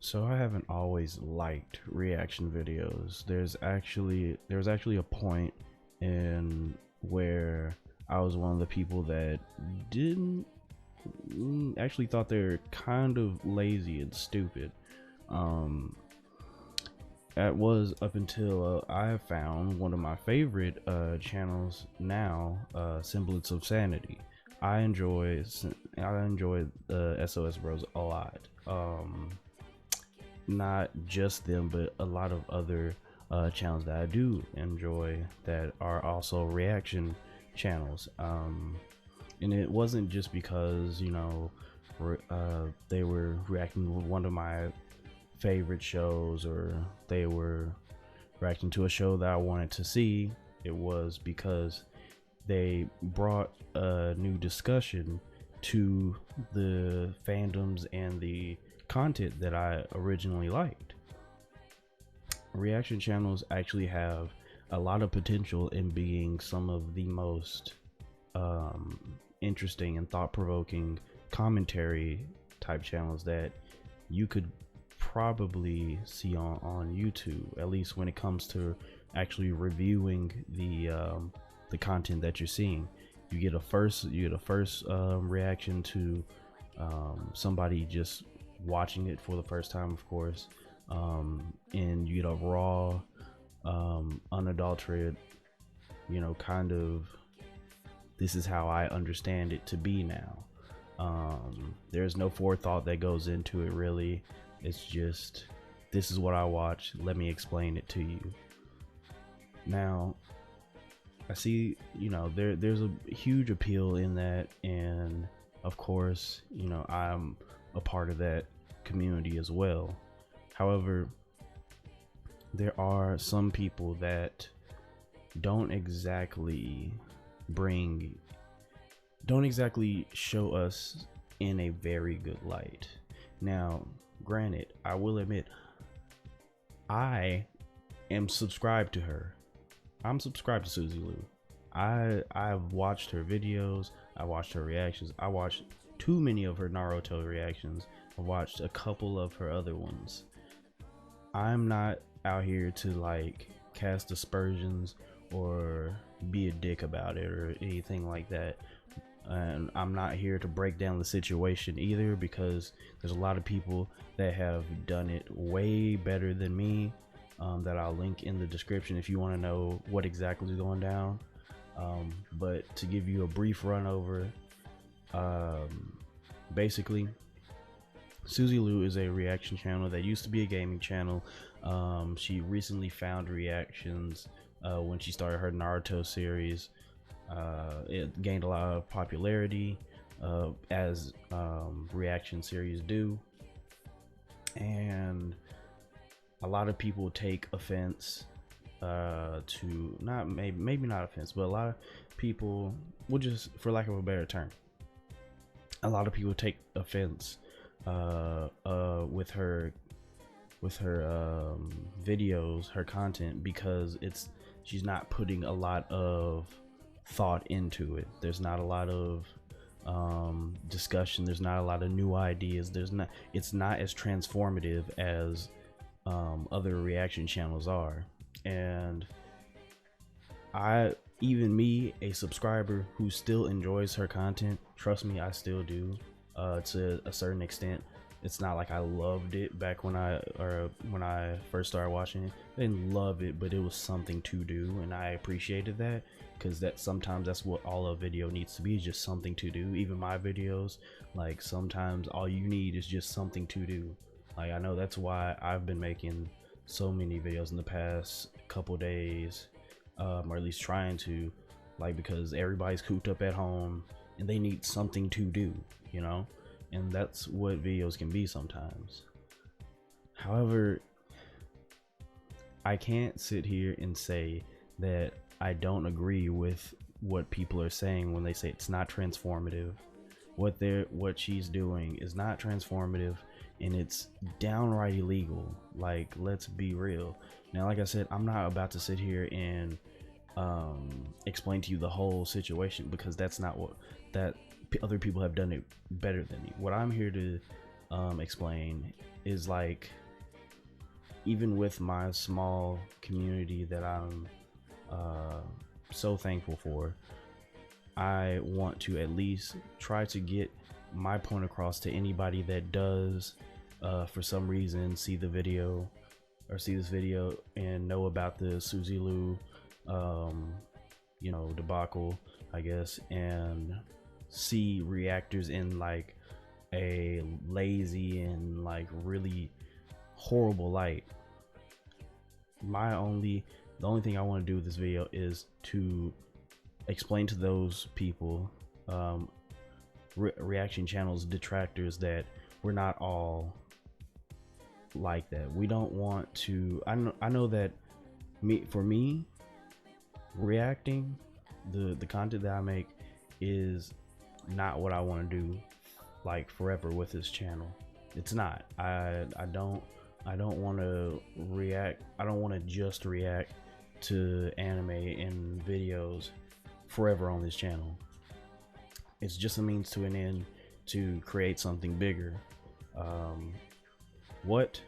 So I haven't always liked reaction videos. There was actually a point in where I was one of the people that didn't actually thought they're kind of lazy and stupid. Um, that was up until I found one of my favorite channels now, Semblance of Sanity. I enjoy SOS Bros a lot. Not just them, but a lot of other channels that I do enjoy that are also reaction channels. And it wasn't just because they were reacting to one of my favorite shows, or they were reacting to a show that I wanted to see. It was because they brought a new discussion to the fandoms and the content that I originally liked. Reaction channels actually have a lot of potential in being some of the most interesting and thought-provoking commentary type channels that you could probably see on YouTube, at least when it comes to actually reviewing the content that you're seeing. You get a first reaction to somebody just watching it for the first time, of course, and you get a raw, unadulterated, kind of, this is how I understand it to be now. There's no forethought that goes into it, really. It's just, this is what I watch, let me explain it to you. Now, I see, there's a huge appeal in that, and of course, I'm a part of that community as well. However, there are some people that don't exactly bring don't exactly show us in a very good light. Now, granted, I will admit, I am subscribed to her. I'm subscribed to Suzy Lou. I've watched her videos, I watched her reactions, I watched too many of her Naruto reactions, I watched a couple of her other ones. I'm not out here to like cast aspersions or be a dick about it or anything like that. And I'm not here to break down the situation either, because there's a lot of people that have done it way better than me, that I'll link in the description if you want to know what exactly is going down. But to give you a brief run over, basically, Suzy Lou is a reaction channel that used to be a gaming channel. She recently found reactions when she started her Naruto series. It gained a lot of popularity, as reaction series do, and a lot of people take offense to, not maybe not offense, but a lot of people will just, for lack of a better term, a lot of people take offense with her videos, her content, because she's not putting a lot of thought into it. There's not a lot of discussion, there's not a lot of new ideas, it's not as transformative as other reaction channels are. And even me, a subscriber who still enjoys her content, trust me, I still do, to a certain extent. It's not like I loved it back when I first started watching it. I didn't love it, but it was something to do, and I appreciated that, because sometimes that's what all a video needs to be, is just something to do. Even my videos, like, sometimes all you need is just something to do. Like, I know that's why I've been making so many videos in the past couple days, or at least trying to, like, because everybody's cooped up at home and they need something to do, and that's what videos can be sometimes. However, I can't sit here and say that I don't agree with what people are saying when they say it's not transformative. What she's doing is not transformative, and it's downright illegal. Like, let's be real. Now, like I said, I'm not about to sit here and explain to you the whole situation, because that's not what other people have done it better than me. What I'm here to explain is like, even with my small community that I'm so thankful for, I want to at least try to get my point across to anybody that does for some reason see the video or see this video and know about the Suzy Lou you know, debacle, I guess, and see reactors in like a lazy and like really horrible light. The only thing I want to do with this video is to explain to those people, reaction channels detractors, that we're not all like that. We don't want to, I know that for me reacting, the content that I make is not what I want to do like forever with this channel. It's not. I don't want to react. I don't want to just react to anime and videos forever on this channel. It's just a means to an end to create something bigger. What?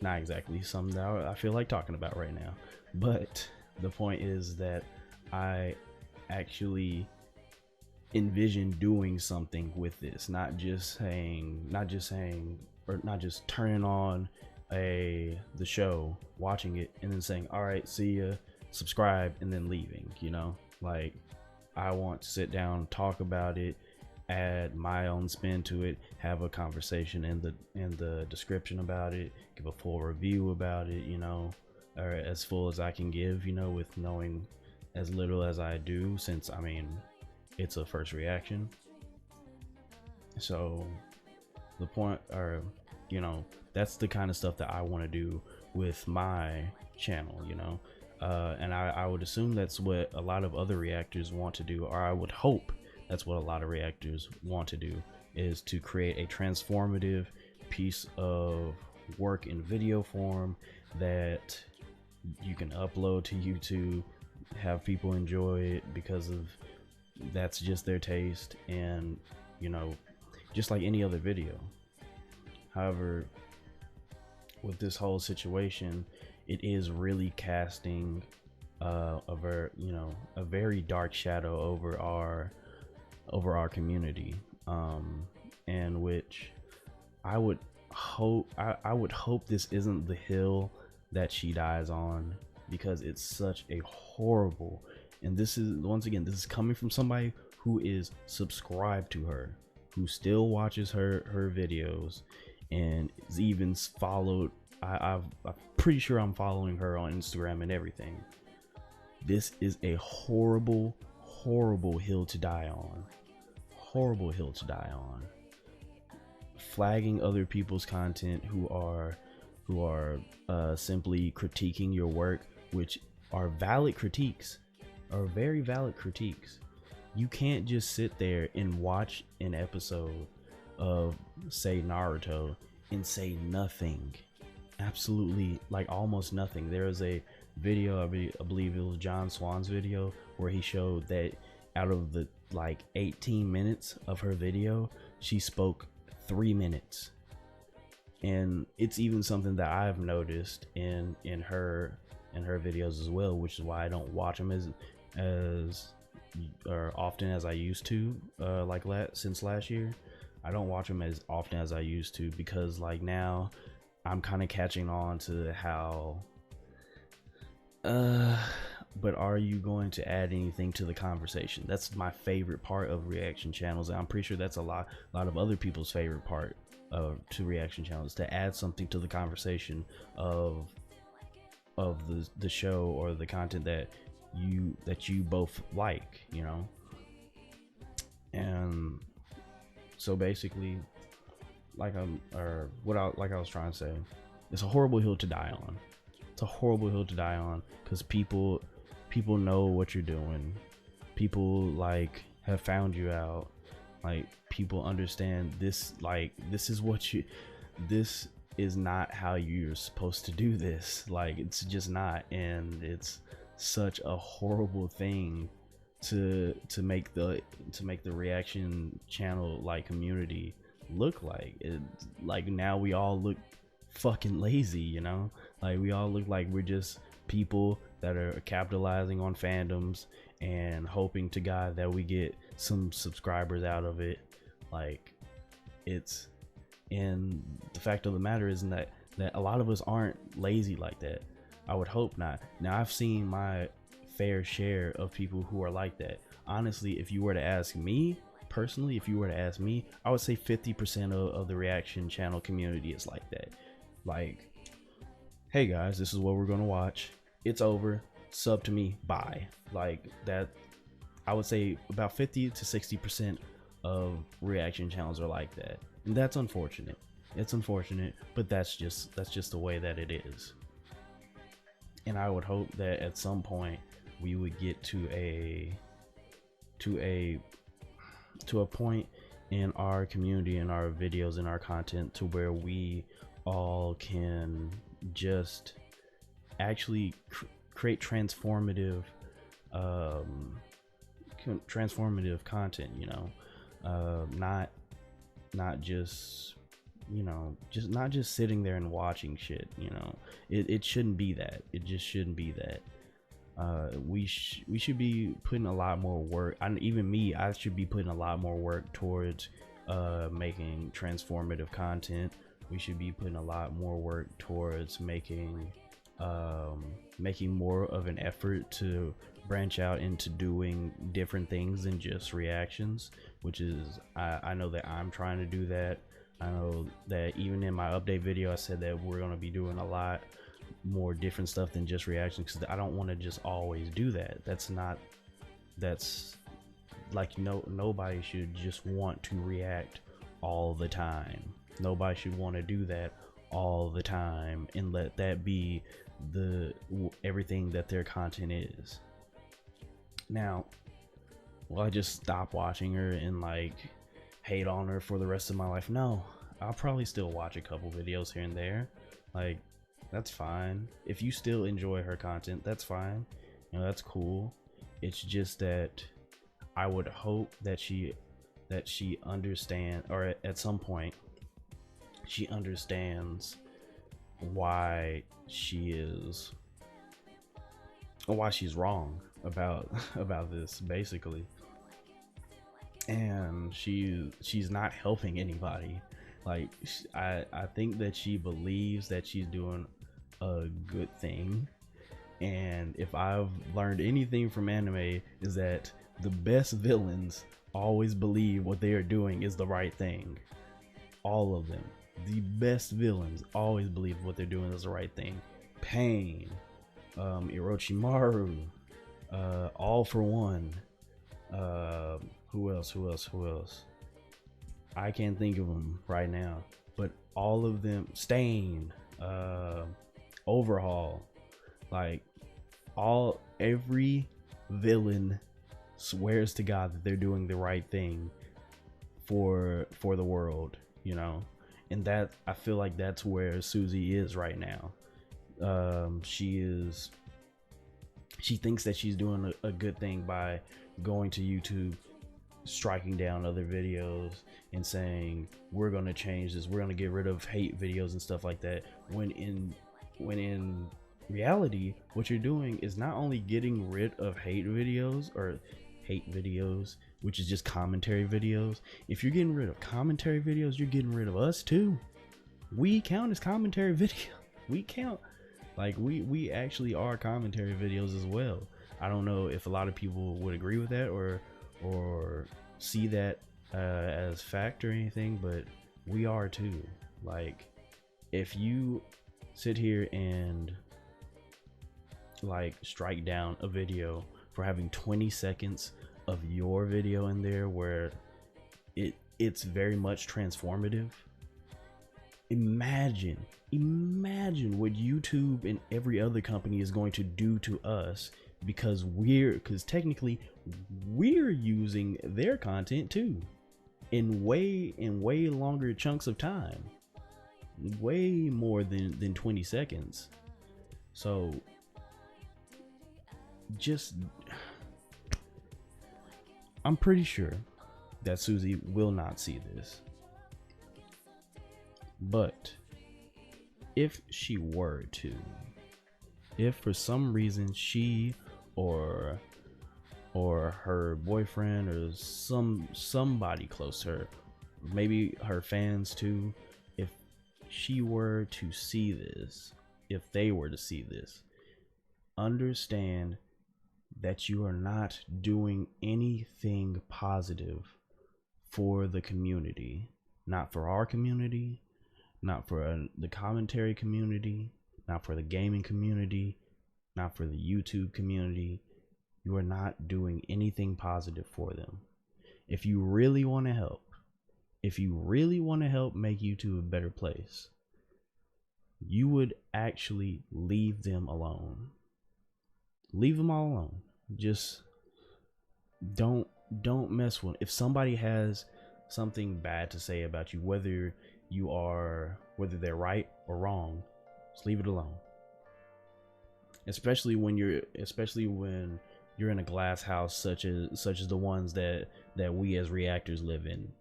Not exactly something that I feel like talking about right now, but the point is that I actually envision doing something with this, not just turning on the show, watching it, and then saying, all right, see ya, subscribe, and then leaving. You know, like, I want to sit down, talk about it, add my own spin to it, have a conversation in the description about it, give a full review about it, you know, or as full as I can give, you know, with knowing as little as I do, since I mean, it's a first reaction. So the point, or you know, that's the kind of stuff that I want to do with my channel, you know. And I would assume that's what a lot of other reactors want to do, or I would hope that's what a lot of reactors want to do, is to create a transformative piece of work in video form that you can upload to YouTube, have people enjoy it because of that's just their taste, and you know, just like any other video. However, with this whole situation, it is really casting a very dark shadow over our community, and which I would hope this isn't the hill that she dies on, because it's such a horrible, and this is, once again, this is coming from somebody who is subscribed to her, who still watches her videos, and is even followed. I'm pretty sure I'm following her on Instagram and everything. This is a horrible hill to die on. Horrible hill to die on. Flagging other people's content who are simply critiquing your work, which are valid critiques, are very valid critiques. You can't just sit there and watch an episode of, say, Naruto and say nothing. Absolutely, like almost nothing. There is a video, I believe it was John Swan's video, where he showed that out of the like 18 minutes of her video, she spoke 3 minutes. And it's even something that I've noticed in her videos as well, which is why I don't watch them as often as I used to, since last year. I don't watch them as often as I used to, because like now I'm kind of catching on to how but are you going to add anything to the conversation? That's my favorite part of reaction channels, and I'm pretty sure that's a lot of other people's favorite part to reaction channels, to add something to the conversation of the show or the content that you both like, you know. And so basically, like I was trying to say, it's a horrible hill to die on. It's a horrible hill to die on, because people know what you're doing. People like have found you out. Like, people understand this. Like, this is not how you're supposed to do this. Like, it's just not. And it's such a horrible thing to make the reaction channel like community look like. Like now we all look fucking lazy, you know? Like we all look like we're just people that are capitalizing on fandoms and hoping to God that we get some subscribers out of it. Like it's, and the fact of the matter is that a lot of us aren't lazy like that. I would hope not. Now I've seen my fair share of people who are like that. Honestly, if you were to ask me personally, if you were to ask me, I would say 50% of the reaction channel community is like that. Like, hey guys, this is what we're gonna watch. It's over. Sub to me. Bye. Like that. I would say about 50 to 60% of reaction channels are like that. And that's unfortunate. It's unfortunate, but that's just the way that it is. And I would hope that at some point we would get to a point in our community, in our videos, in our content, to where we all can just actually create transformative content, you know, not just, you know, not just sitting there and watching shit, you know. It shouldn't be that. It just shouldn't be that. We should be putting a lot more work. Even me, I should be putting a lot more work towards making transformative content. We should be putting a lot more work towards making more of an effort to branch out into doing different things than just reactions, which is, I know that I'm trying to do that. I know that even in my update video I said that we're going to be doing a lot more different stuff than just reactions, because I don't want to just always do that. That's like, nobody should just want to react all the time. Nobody should want to do that all the time and let that be everything that their content is. Now, will I just stop watching her and like hate on her for the rest of my life? No, I'll probably still watch a couple videos here and there. Like, that's fine. If you still enjoy her content, that's fine. You know, that's cool. It's just that I would hope that she understands, or at some point she understands why she's wrong about this, basically. And she's not helping anybody. Like, I think that she believes that she's doing a good thing, and if I've learned anything from anime, is that the best villains always believe what they are doing is the right thing. All of them. The best villains always believe what they're doing is the right thing. Pain, Orochimaru, All for One, who else? I can't think of them right now, but all of them, Stain, Overhaul, like every villain swears to God that they're doing the right thing for the world, you know. And that, I feel like that's where Suzy is right now. She thinks that she's doing a good thing by going to YouTube, striking down other videos and saying, we're going to change this, we're going to get rid of hate videos and stuff like that, when in reality what you're doing is not only getting rid of hate videos, which is just commentary videos. If you're getting rid of commentary videos, you're getting rid of us too. We count as commentary video. We count, like, we actually are commentary videos as well. I don't know if a lot of people would agree with that or see that as fact or anything, but we are too. Like, if you sit here and like strike down a video for having 20 seconds of your video in there where it's very much transformative, imagine what YouTube and every other company is going to do to us, because technically we're using their content too in way longer chunks of time, way more than 20 seconds. So I'm pretty sure that Suzy will not see this. But if she were to, if for some reason she or her boyfriend or somebody close to her, maybe her fans too, if she were to see this, if they were to see this, understand that you are not doing anything positive for the community, not for our community, not for the commentary community, not for the gaming community, not for the YouTube community. You are not doing anything positive for them. If you really want to help, if you really want to help make YouTube a better place, you would actually leave them alone. Leave them all alone. Just don't mess with. If somebody has something bad to say about you, whether they're right or wrong, just leave it alone. Especially when you're in a glass house such as the ones that we as reactors live in.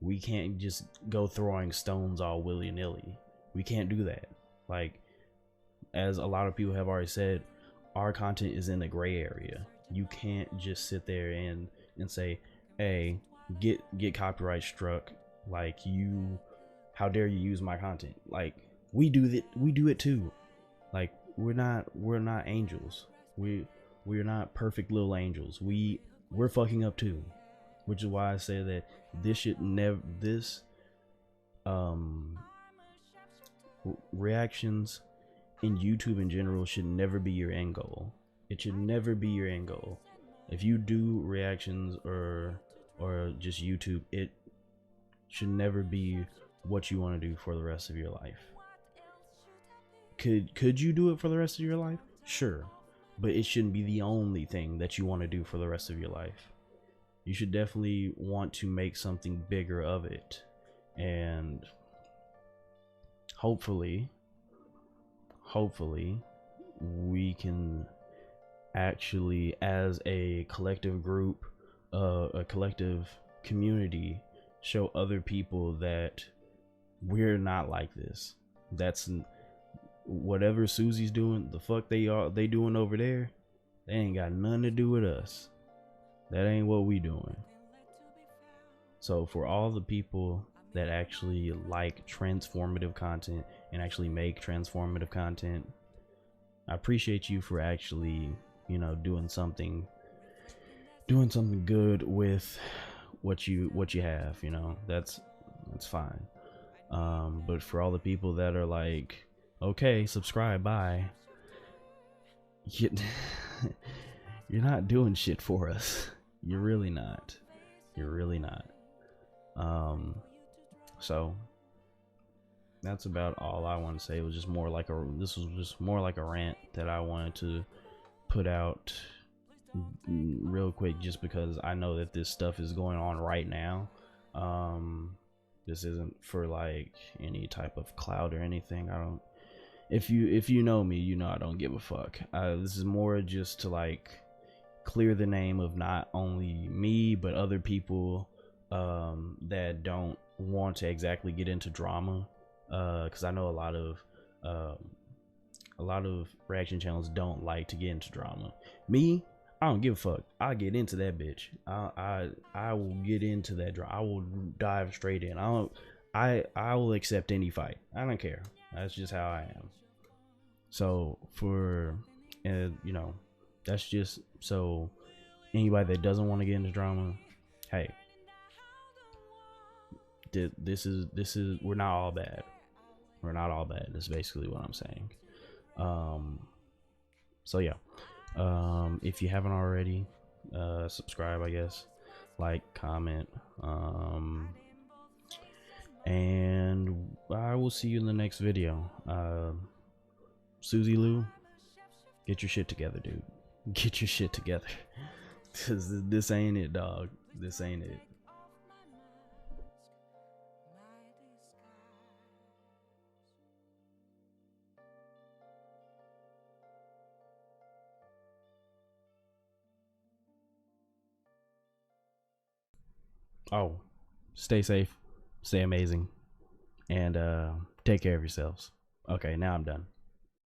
We can't just go throwing stones all willy-nilly. We can't do that. Like, as a lot of people have already said, our content is in the gray area. You can't just sit there and say, hey, get copyright struck. Like, how dare you use my content? Like, we do it too. Like, we're not angels. We're not perfect little angels. We're fucking up too. Which is why I say that reactions in YouTube in general should never be your end goal. It should never be your end goal. If you do reactions or just YouTube, it should never be what you want to do for the rest of your life. Could you do it for the rest of your life? Sure, but it shouldn't be the only thing that you want to do for the rest of your life. You should definitely want to make something bigger of it, and hopefully we can actually, as a collective group, a collective community, show other people that we're not like this. That's whatever Suzy's doing, the fuck they doing over there, they ain't got nothing to do with us. That ain't what we doing. So for all the people that actually like transformative content and actually make transformative content, I appreciate you for actually, doing something good with what you have. That's fine. But for all the people that are like, okay, subscribe, bye, you're not doing shit for us. You're really not. So that's about all I want to say. It was just more like a rant that I wanted to put out real quick, just because I know that this stuff is going on right now. This isn't for like any type of clout or anything. If you know me, I don't give a fuck. This is more just to like clear the name of not only me but other people that don't want to exactly get into drama, because I know a lot of reaction channels don't like to get into drama. Me, I don't give a fuck. I'll get into that bitch. I will get into that drama. I will dive straight in. I will accept any fight. I don't care. That's just how I am. So that's just so anybody that doesn't want to get into drama, hey, this is we're not all bad. We're not all bad. That's basically what I'm saying. So yeah, if you haven't already, subscribe, I guess, like, comment, and I will see you in the next video. Suzy Lou, get your shit together, dude. Get your shit together. This ain't it, dog. This ain't it. Oh, stay safe, stay amazing. and take care of yourselves. Okay, now I'm done.